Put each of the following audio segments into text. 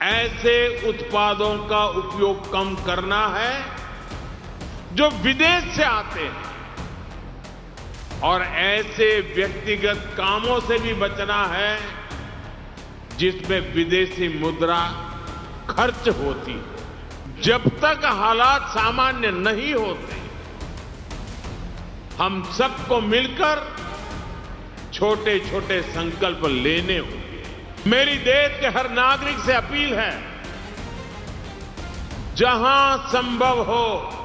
ऐसे उत्पादों का उपयोग कम करना है जो विदेश से आते हैं और ऐसे व्यक्तिगत कामों से भी बचना है जिसमें विदेशी मुद्रा खर्च होती है। जब तक हालात सामान्य नहीं होते, हम सबको मिलकर छोटे छोटे संकल्प लेने होंगे। मेरी देश के हर नागरिक से अपील है, जहां संभव हो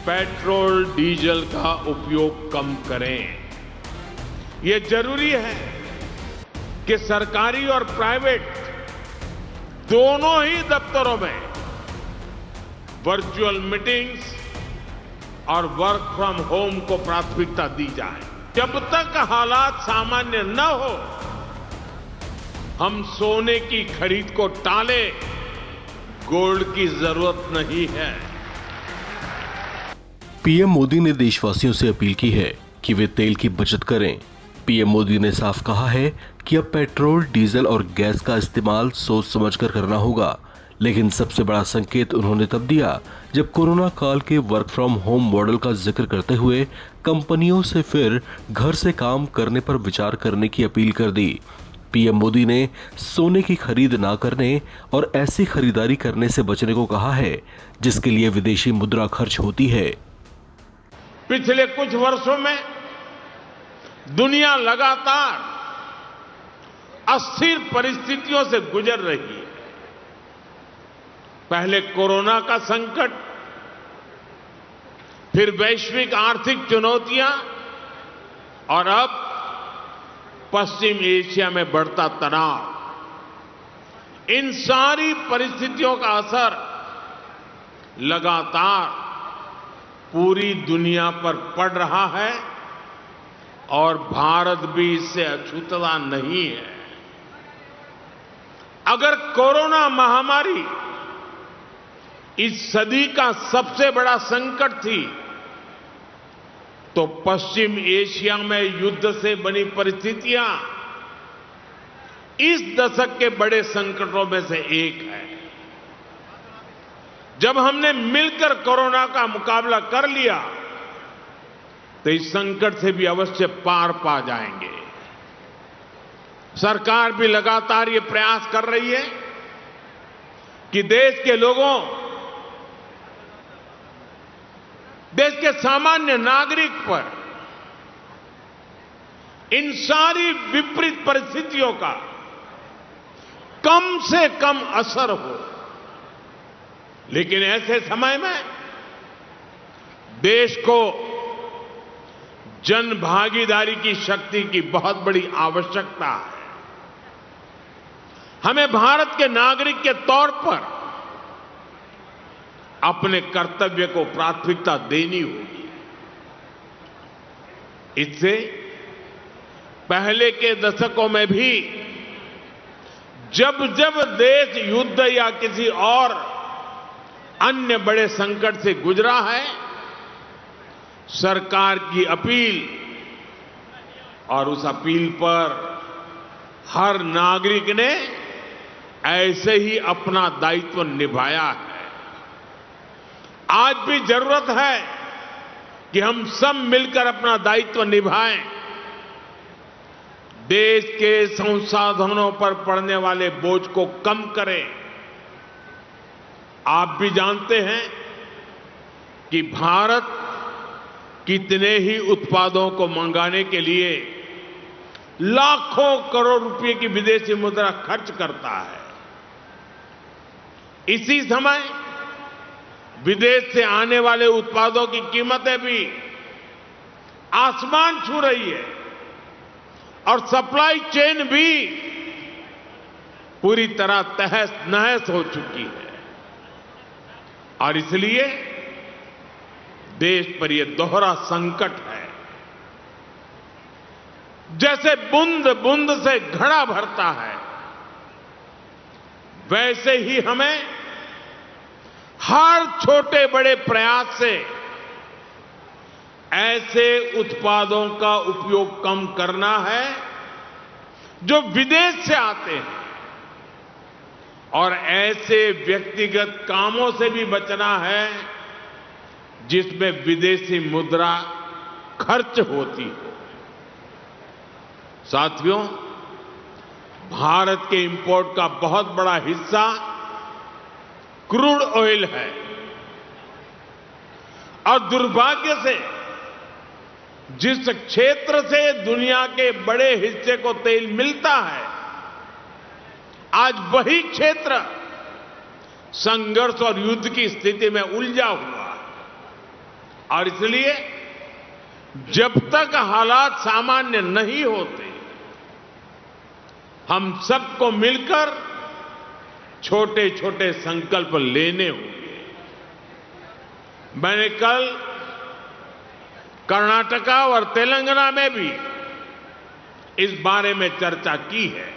पेट्रोल डीजल का उपयोग कम करें। ये जरूरी है कि सरकारी और प्राइवेट दोनों ही दफ्तरों में वर्चुअल मीटिंग्स और वर्क फ्रॉम होम को प्राथमिकता दी जाए। जब तक हालात सामान्य न हो, हम सोने की खरीद को टालें। गोल्ड की जरूरत नहीं है। पीएम मोदी ने देशवासियों से अपील की है कि वे तेल की बचत करें। पीएम मोदी ने साफ कहा है कि अब पेट्रोल, डीजल और गैस का इस्तेमाल सोच समझकर करना होगा। लेकिन सबसे बड़ा संकेत उन्होंने तब दिया जब कोरोना काल के वर्क फ्रॉम होम मॉडल का जिक्र करते हुए कंपनियों से फिर घर से काम करने पर विचार करने की अपील कर दी। पीएम मोदी ने सोने की खरीद ना करने और ऐसी खरीदारी करने से बचने को कहा है जिसके लिए विदेशी मुद्रा खर्च होती है। पिछले कुछ वर्षों में दुनिया लगातार अस्थिर परिस्थितियों से गुजर रही है। पहले कोरोना का संकट, फिर वैश्विक आर्थिक चुनौतियां और अब पश्चिम एशिया में बढ़ता तनाव। इन सारी परिस्थितियों का असर लगातार पूरी दुनिया पर पड़ रहा है और भारत भी इससे अछूता नहीं है। अगर कोरोना महामारी इस सदी का सबसे बड़ा संकट थी, तो पश्चिम एशिया में युद्ध से बनी परिस्थितियां इस दशक के बड़े संकटों में से एक है। जब हमने मिलकर कोरोना का मुकाबला कर लिया, तो इस संकट से भी अवश्य पार पा जाएंगे। सरकार भी लगातार ये प्रयास कर रही है कि देश के लोगों, देश के सामान्य नागरिक पर इन सारी विपरीत परिस्थितियों का कम से कम असर हो। लेकिन ऐसे समय में देश को जन भागीदारी की शक्ति की बहुत बड़ी आवश्यकता है। हमें भारत के नागरिक के तौर पर अपने कर्तव्य को प्राथमिकता देनी होगी। इससे पहले के दशकों में भी जब जब देश युद्ध या किसी और अन्य बड़े संकट से गुजरा है, सरकार की अपील और उस अपील पर हर नागरिक ने ऐसे ही अपना दायित्व निभाया है। आज भी जरूरत है कि हम सब मिलकर अपना दायित्व निभाएं। देश के संसाधनों पर पड़ने वाले बोझ को कम करें। आप भी जानते हैं कि भारत कितने ही उत्पादों को मंगाने के लिए लाखों करोड़ रुपए की विदेशी मुद्रा खर्च करता है। इसी समय विदेश से आने वाले उत्पादों की कीमतें भी आसमान छू रही है और सप्लाई चेन भी पूरी तरह तहस नहस हो चुकी है। और इसलिए देश पर यह दोहरा संकट है। जैसे बूंद बूंद से घड़ा भरता है, वैसे ही हमें हर छोटे बड़े प्रयास से ऐसे उत्पादों का उपयोग कम करना है जो विदेश से आते हैं और ऐसे व्यक्तिगत कामों से भी बचना है जिसमें विदेशी मुद्रा खर्च होती हो। साथियों, भारत के इंपोर्ट का बहुत बड़ा हिस्सा क्रूड ऑयल है और दुर्भाग्य से जिस क्षेत्र से दुनिया के बड़े हिस्से को तेल मिलता है, आज वही क्षेत्र संघर्ष और युद्ध की स्थिति में उलझा हुआ है। और इसलिए जब तक हालात सामान्य नहीं होते, हम सबको मिलकर छोटे छोटे संकल्प लेने होंगे। मैंने कल कर्नाटका और तेलंगाना में भी इस बारे में चर्चा की है।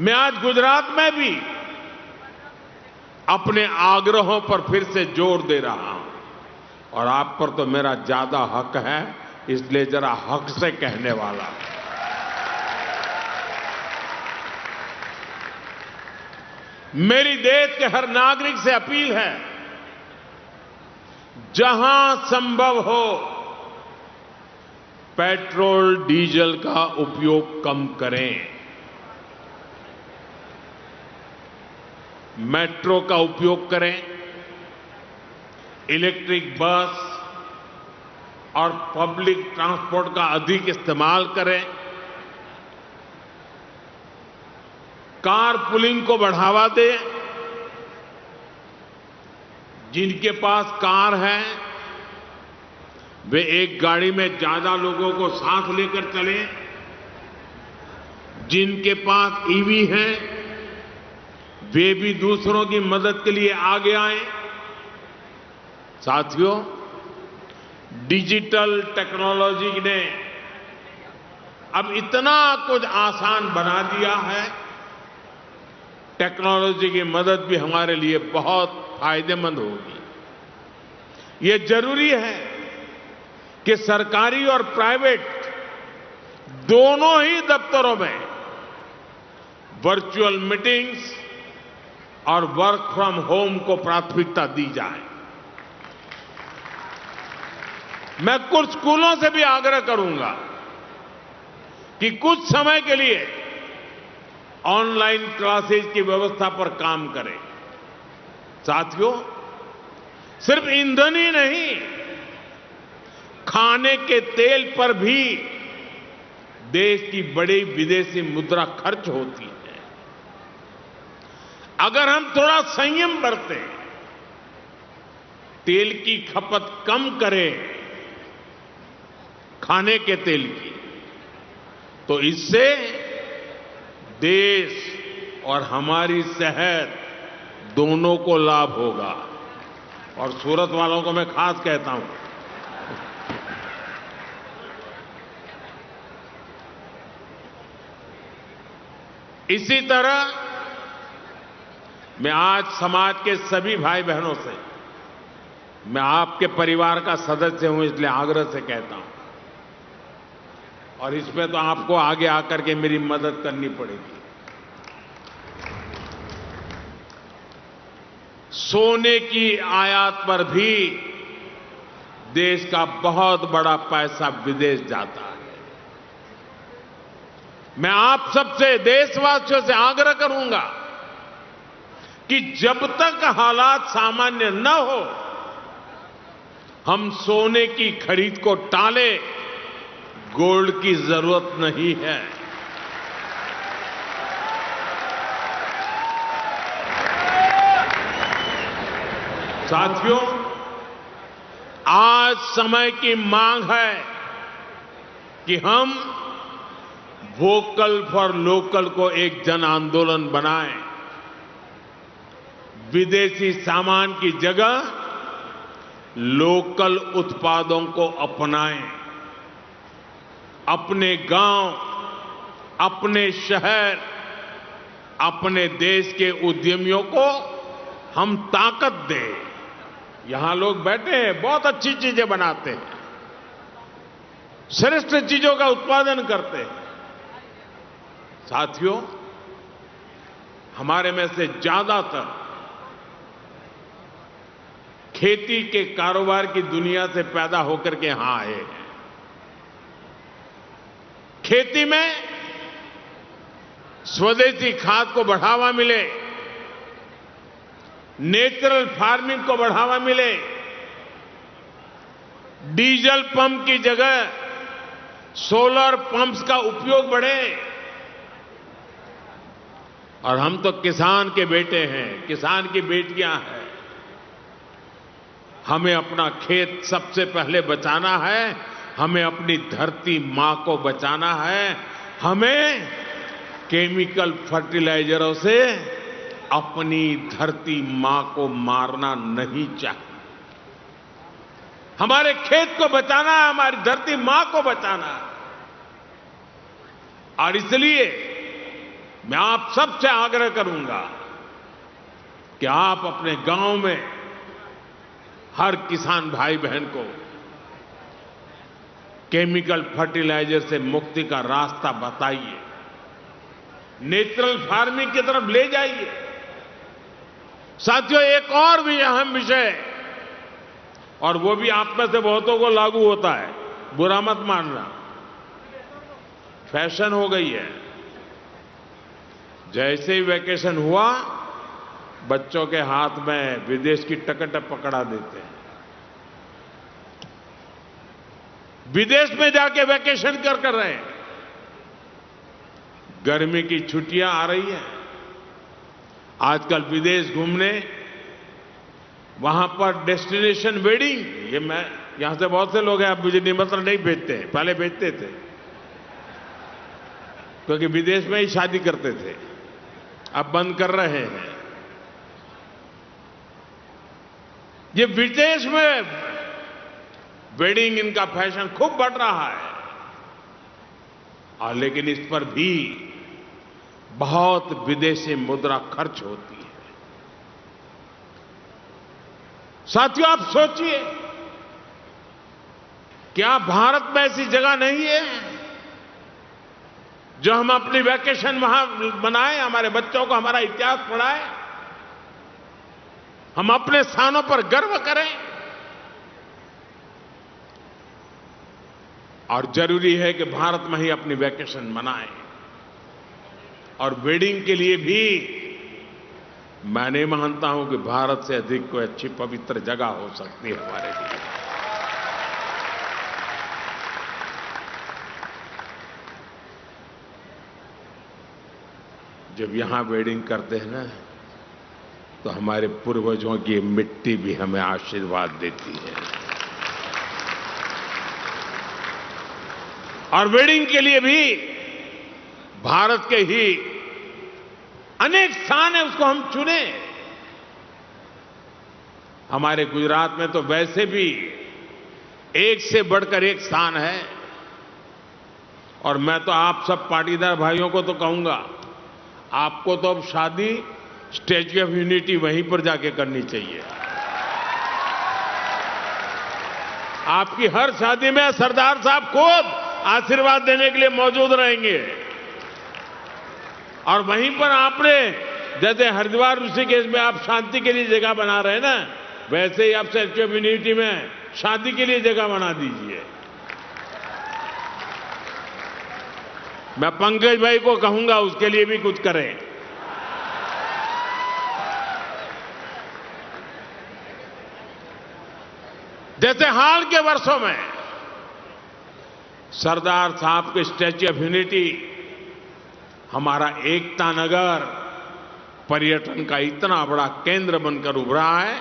मैं आज गुजरात में भी अपने आग्रहों पर फिर से जोर दे रहा हूं और आप पर तो मेरा ज्यादा हक है, इसलिए जरा हक से कहने वाला हूं। मेरी देश के हर नागरिक से अपील है, जहां संभव हो पेट्रोल डीजल का उपयोग कम करें। मेट्रो का उपयोग करें, इलेक्ट्रिक बस और पब्लिक ट्रांसपोर्ट का अधिक इस्तेमाल करें, कार पुलिंग को बढ़ावा दें। जिनके पास कार है वे एक गाड़ी में ज्यादा लोगों को साथ लेकर चलें। जिनके पास ईवी है वे भी दूसरों की मदद के लिए आगे आए। साथियों, डिजिटल टेक्नोलॉजी ने अब इतना कुछ आसान बना दिया है, टेक्नोलॉजी की मदद भी हमारे लिए बहुत फायदेमंद होगी। ये जरूरी है कि सरकारी और प्राइवेट दोनों ही दफ्तरों में वर्चुअल मीटिंग्स और वर्क फ्रॉम होम को प्राथमिकता दी जाए। मैं कुछ स्कूलों से भी आग्रह करूंगा कि कुछ समय के लिए ऑनलाइन क्लासेज की व्यवस्था पर काम करें। साथियों, सिर्फ ईंधन ही नहीं, खाने के तेल पर भी देश की बड़ी विदेशी मुद्रा खर्च होती है। अगर हम थोड़ा संयम बरतें, तेल की खपत कम करें, खाने के तेल की, तो इससे देश और हमारी सेहत दोनों को लाभ होगा। और सूरत वालों को मैं खास कहता हूं, इसी तरह मैं आज समाज के सभी भाई बहनों से, मैं आपके परिवार का सदस्य हूं इसलिए आग्रह से कहता हूं, और इसमें तो आपको आगे आकर के मेरी मदद करनी पड़ेगी। सोने की आयात पर भी देश का बहुत बड़ा पैसा विदेश जाता है। मैं आप सबसे, देशवासियों से आग्रह करूंगा कि जब तक हालात सामान्य न हो, हम सोने की खरीद को टालें। गोल्ड की जरूरत नहीं है। साथियों, आज समय की मांग है कि हम वोकल फॉर लोकल को एक जन आंदोलन बनाएं। विदेशी सामान की जगह लोकल उत्पादों को अपनाएं। अपने गांव, अपने शहर, अपने देश के उद्यमियों को हम ताकत दें। यहां लोग बैठे हैं, बहुत अच्छी चीजें बनाते हैं, श्रेष्ठ चीजों का उत्पादन करते हैं। साथियों, हमारे में से ज्यादातर खेती के कारोबार की दुनिया से पैदा होकर के यहां आए हैं। खेती में स्वदेशी खाद को बढ़ावा मिले, नेचुरल फार्मिंग को बढ़ावा मिले, डीजल पंप की जगह सोलर पंप्स का उपयोग बढ़े। और हम तो किसान के बेटे हैं, किसान की बेटियां हैं। हमें अपना खेत सबसे पहले बचाना है, हमें अपनी धरती मां को बचाना है, हमें केमिकल फर्टिलाइजरों से अपनी धरती मां को मारना नहीं चाहिए। हमारे खेत को बचाना है, हमारी धरती मां को बचाना है। और इसलिए मैं आप सबसे आग्रह करूंगा कि आप अपने गांव में हर किसान भाई बहन को केमिकल फर्टिलाइजर से मुक्ति का रास्ता बताइए, नेचुरल फार्मिंग की तरफ ले जाइए। साथियों, एक और भी अहम विषय, और वो भी आप में से बहुतों को लागू होता है, बुरा मत मानना, फैशन हो गई है। जैसे ही वैकेशन हुआ, बच्चों के हाथ में विदेश की टिकट पकड़ा देते हैं। विदेश में जाके वैकेशन कर रहे हैं। गर्मी की छुट्टियां आ रही हैं, आजकल विदेश घूमने, वहां पर डेस्टिनेशन वेडिंग, ये मैं यहां से बहुत से लोग हैं, अब मुझे निमंत्रण नहीं भेजते हैं, पहले भेजते थे क्योंकि विदेश में ही शादी करते थे, अब बंद कर रहे हैं। ये विदेश में वेडिंग, इनका फैशन खूब बढ़ रहा है, और लेकिन इस पर भी बहुत विदेशी मुद्रा खर्च होती है। साथियों, आप सोचिए, क्या भारत में ऐसी जगह नहीं है जो हम अपनी वैकेशन वहां बनाएं, हमारे बच्चों को हमारा इतिहास पढ़ाएं, हम अपने स्थानों पर गर्व करें। और जरूरी है कि भारत में ही अपनी वैकेशन मनाएं। और वेडिंग के लिए भी मैं नहीं मानता हूं कि भारत से अधिक कोई अच्छी पवित्र जगह हो सकती है हमारे लिए। जब यहां वेडिंग करते हैं ना, तो हमारे पूर्वजों की मिट्टी भी हमें आशीर्वाद देती है। और वेडिंग के लिए भी भारत के ही अनेक स्थान है, उसको हम चुने। हमारे गुजरात में तो वैसे भी एक से बढ़कर एक स्थान है। और मैं तो आप सब पाटीदार भाइयों को तो कहूंगा, आपको तो अब शादी स्टैच्यू ऑफ यूनिटी वहीं पर जाके करनी चाहिए। आपकी हर शादी में सरदार साहब खुद आशीर्वाद देने के लिए मौजूद रहेंगे। और वहीं पर आपने, जैसे हरिद्वार ऋषिकेश में आप शांति के लिए जगह बना रहे हैं ना, वैसे ही आप स्टैच्यू ऑफ यूनिटी में शादी के लिए जगह बना दीजिए। मैं पंकज भाई को कहूंगा उसके लिए भी कुछ करें। जैसे हाल के वर्षों में सरदार साहब के स्टैच्यू ऑफ यूनिटी, हमारा एकता नगर पर्यटन का इतना बड़ा केंद्र बनकर उभरा है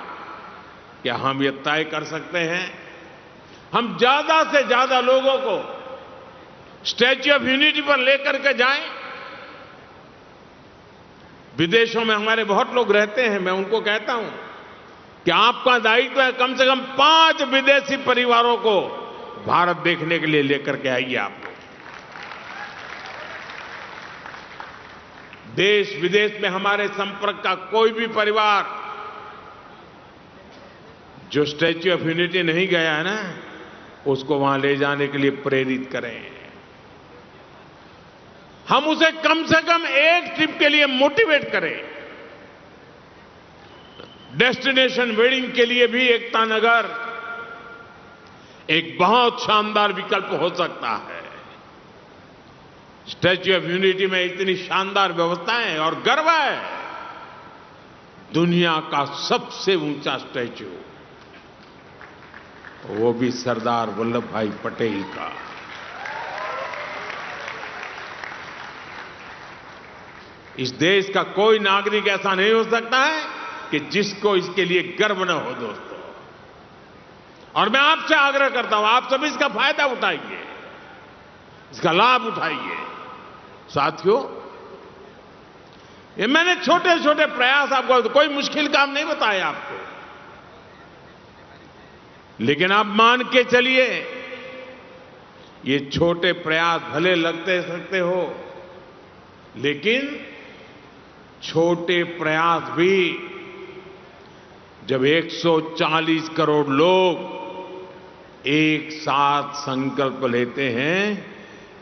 कि हम ये तय कर सकते हैं, हम ज्यादा से ज्यादा लोगों को स्टैच्यू ऑफ यूनिटी पर लेकर के जाएं। विदेशों में हमारे बहुत लोग रहते हैं, मैं उनको कहता हूं कि आपका दायित्व है कम से कम 5 विदेशी परिवारों को भारत देखने के लिए लेकर के आइए। आप देश विदेश में हमारे संपर्क का कोई भी परिवार जो स्टैच्यू ऑफ यूनिटी नहीं गया है ना, उसको वहां ले जाने के लिए प्रेरित करें। हम उसे कम से कम एक ट्रिप के लिए मोटिवेट करें। डेस्टिनेशन वेडिंग के लिए भी एकता नगर एक बहुत शानदार विकल्प हो सकता है। स्टैच्यू ऑफ यूनिटी में इतनी शानदार व्यवस्थाएं और गर्व है, दुनिया का सबसे ऊंचा स्टैच्यू, वो भी सरदार वल्लभ भाई पटेल का। इस देश का कोई नागरिक ऐसा नहीं हो सकता है कि जिसको इसके लिए गर्व न हो दोस्तों। और मैं आपसे आग्रह करता हूं, आप सभी इसका फायदा उठाइए, इसका लाभ उठाइए। साथियों, ये मैंने छोटे छोटे प्रयास आपको, कोई मुश्किल काम नहीं बताया आपको, लेकिन आप मान के चलिए, ये छोटे प्रयास भले लगते सकते हो, लेकिन छोटे प्रयास भी जब 140 करोड़ लोग एक साथ संकल्प लेते हैं,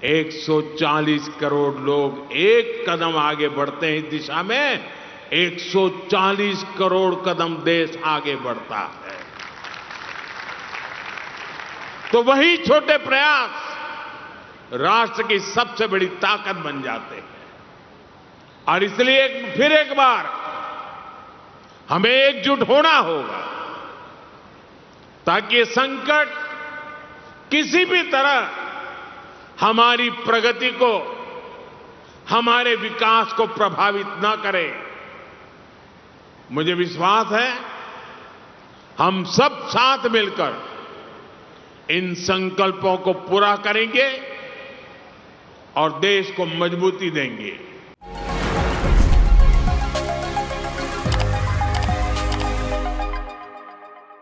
140 करोड़ लोग एक कदम आगे बढ़ते हैं इस दिशा में, 140 करोड़ कदम देश आगे बढ़ता है। तो वही छोटे प्रयास राष्ट्र की सबसे बड़ी ताकत बन जाते हैं। और इसलिए फिर एक बार हमें एकजुट होना होगा, ताकि ये संकट किसी भी तरह हमारी प्रगति को, हमारे विकास को प्रभावित न करे। मुझे विश्वास है हम सब साथ मिलकर इन संकल्पों को पूरा करेंगे और देश को मजबूती देंगे।